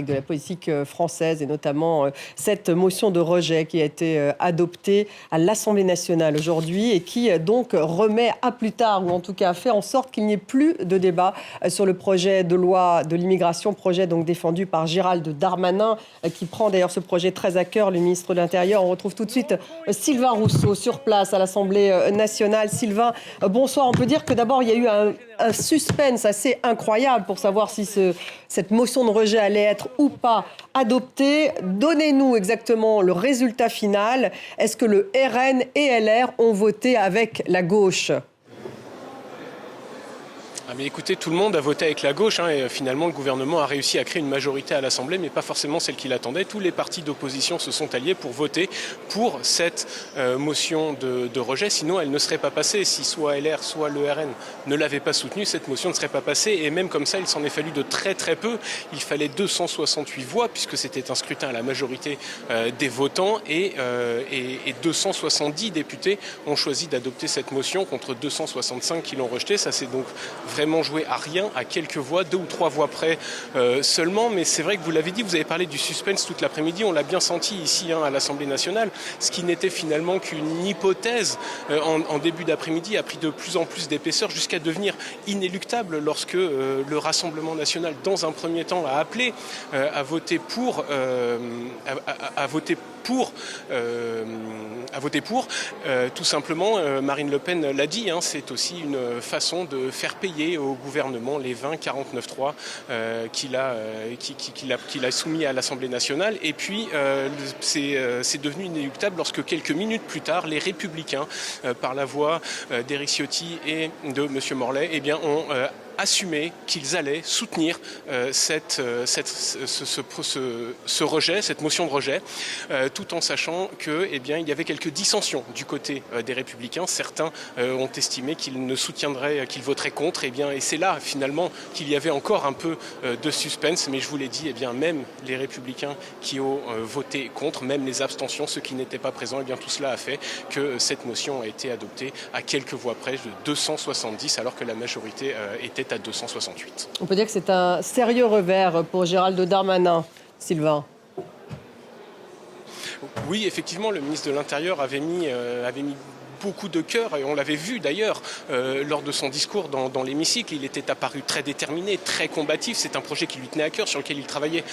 de la politique française et notamment cette motion de rejet qui a été adoptée à l'Assemblée nationale aujourd'hui et qui donc remet à plus tard, ou en tout cas fait en sorte qu'il n'y ait plus de débat sur le projet de loi de l'immigration, projet donc défendu par Gérald Darmanin, qui prend d'ailleurs ce projet très à cœur, le ministre de l'Intérieur. On retrouve tout de suite Sylvain Rousseau sur place à l'Assemblée nationale. Sylvain, bonsoir. On peut dire que d'abord il y a eu un suspense assez incroyable pour savoir si cette motion de rejet allait être ou pas adoptée. Donnez-nous exactement le résultat final. Est-ce que le RN et LR ont voté avec la gauche ? Mais écoutez, tout le monde a voté avec la gauche et finalement le gouvernement a réussi à créer une majorité à l'Assemblée, mais pas forcément celle qu'il attendait. Tous les partis d'opposition se sont alliés pour voter pour cette motion de rejet, sinon elle ne serait pas passée. Si soit LR, soit le RN ne l'avaient pas soutenue, cette motion ne serait pas passée. Et même comme ça, il s'en est fallu de très très peu. Il fallait 268 voix, puisque c'était un scrutin à la majorité des votants, et 270 députés ont choisi d'adopter cette motion contre 265 qui l'ont rejetée. Ça, c'est donc vraiment joué à rien, à quelques voix, 2 ou 3 voix près seulement. Mais c'est vrai que vous l'avez dit, vous avez parlé du suspense toute l'après-midi, on l'a bien senti ici à l'Assemblée nationale. Ce qui n'était finalement qu'une hypothèse en début d'après-midi a pris de plus en plus d'épaisseur jusqu'à devenir inéluctable lorsque le Rassemblement national, dans un premier temps, a appelé à voter pour tout simplement. Marine Le Pen l'a dit, c'est aussi une façon de faire payer au gouvernement les 20-49-3 qu'il a soumis à l'Assemblée nationale. Et puis, c'est devenu inéluctable lorsque quelques minutes plus tard, les Républicains, par la voix d'Éric Ciotti et de M. Morlet, ont assumé qu'ils allaient soutenir ce rejet, cette motion de rejet, tout en sachant qu'il y avait quelques dissensions du côté des Républicains. Certains ont estimé qu'ils ne soutiendraient, qu'ils voteraient contre, et c'est là finalement qu'il y avait encore un peu de suspense. Mais je vous l'ai dit, même les Républicains qui ont voté contre, même les abstentions, ceux qui n'étaient pas présents, tout cela a fait que cette motion a été adoptée à quelques voix près, de 270, alors que la majorité était à 268. On peut dire que c'est un sérieux revers pour Gérald Darmanin, Sylvain. Oui, effectivement, le ministre de l'Intérieur avait mis beaucoup de cœur, et on l'avait vu d'ailleurs lors de son discours dans l'hémicycle. Il était apparu très déterminé, très combatif. C'est un projet qui lui tenait à cœur, sur lequel il travaillait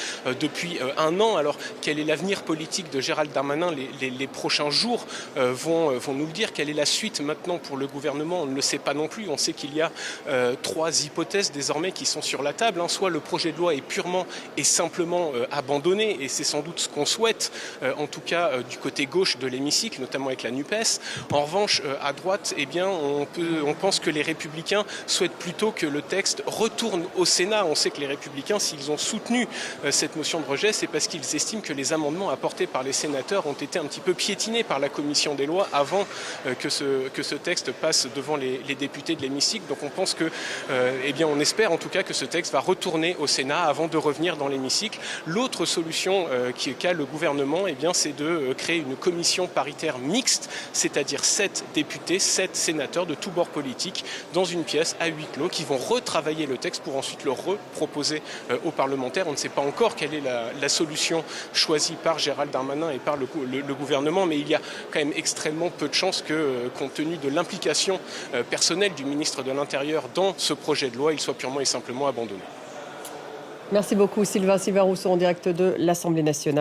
depuis un an. Alors quel est l'avenir politique de Gérald Darmanin? Les prochains jours vont nous le dire. Quelle est la suite maintenant pour le gouvernement? On ne le sait pas non plus. On sait qu'il y a 3 hypothèses désormais qui sont sur la table. Soit le projet de loi est purement et simplement abandonné, et c'est sans doute ce qu'on souhaite, en tout cas du côté gauche de l'hémicycle, notamment avec la NUPES. En revanche, à droite, on pense que les Républicains souhaitent plutôt que le texte retourne au Sénat. On sait que les Républicains, s'ils ont soutenu cette motion de rejet, c'est parce qu'ils estiment que les amendements apportés par les sénateurs ont été un petit peu piétinés par la commission des lois avant que ce texte passe devant les députés de l'hémicycle. Donc on pense que, on espère en tout cas que ce texte va retourner au Sénat avant de revenir dans l'hémicycle. L'autre solution qu'a le gouvernement, c'est de créer une commission paritaire mixte, c'est-à-dire 7 députés, 7 sénateurs de tous bords politiques dans une pièce à huis clos qui vont retravailler le texte pour ensuite le reproposer aux parlementaires. On ne sait pas encore quelle est la solution choisie par Gérald Darmanin et par le gouvernement, mais il y a quand même extrêmement peu de chances que, compte tenu de l'implication personnelle du ministre de l'Intérieur dans ce projet de loi, il soit purement et simplement abandonné. Merci beaucoup Sylvain Rousseau en direct de l'Assemblée nationale.